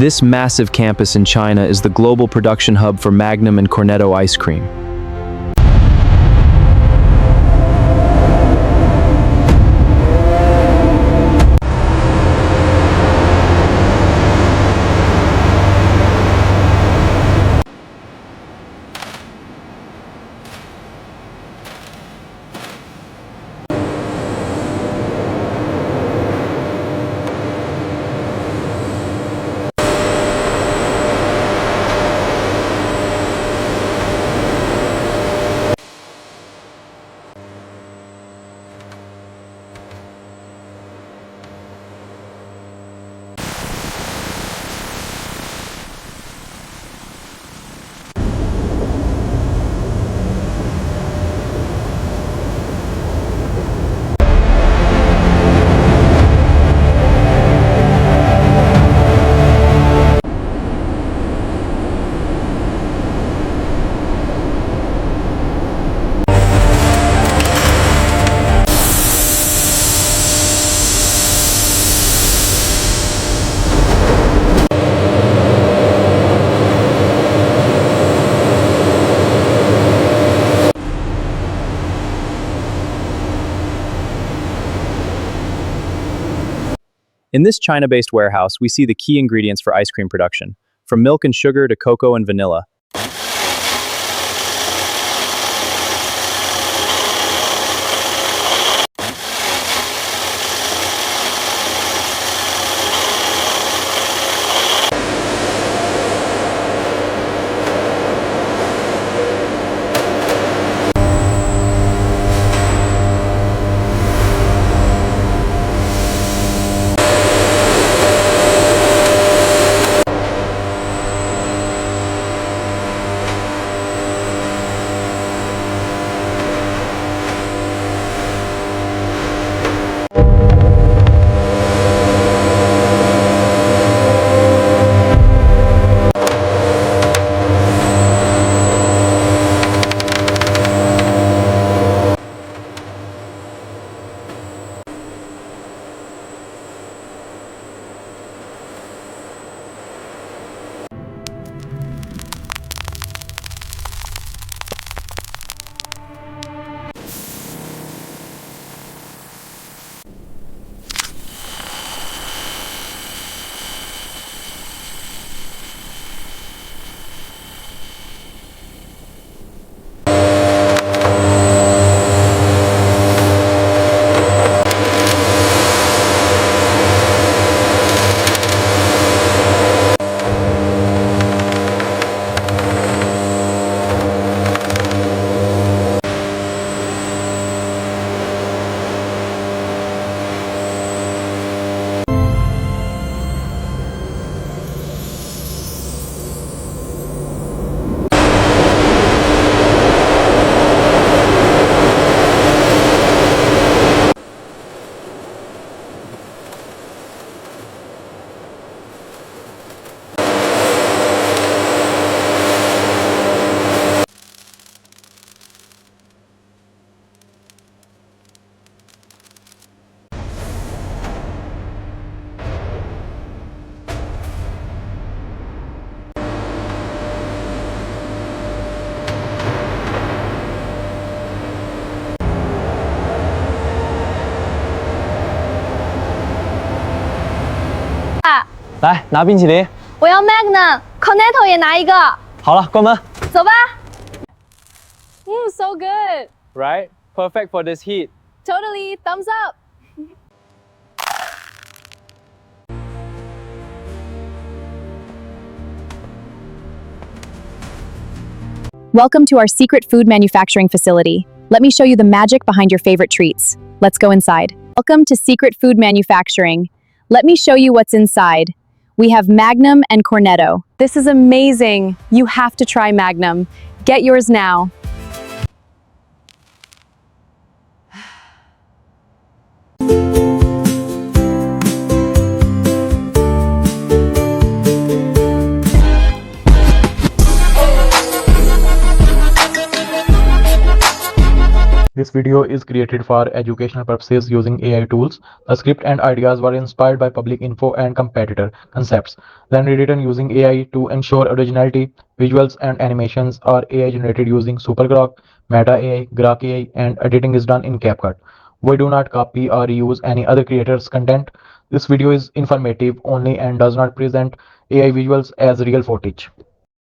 This massive campus in China is the global production hub for Magnum and Cornetto ice cream. In this China-based warehouse, we see the key ingredients for ice cream production, from milk and sugar to cocoa and vanilla.来拿冰淇淋。我要 Magnum Cornetto 也拿一个。好了，关门。走吧。So good. Right? Perfect for this heat. Totally. Thumbs up. Welcome to our secret food manufacturing facility. Let me show you the magic behind your favorite treats. Let's go inside. Welcome to Secret Food Manufacturing. Let me show you what's inside. We have Magnum and Cornetto. This is amazing. You have to try Magnum. Get yours now. This video is created for educational purposes using AI tools. The script and ideas were inspired by public info and competitor concepts, then rewritten using AI to ensure originality. Visuals and animations are AI generated using SuperGrok, Meta AI, Grok AI, and editing is done in CapCut. We do not copy or reuse any other creator's content. This video is informative only and does not present AI visuals as real footage.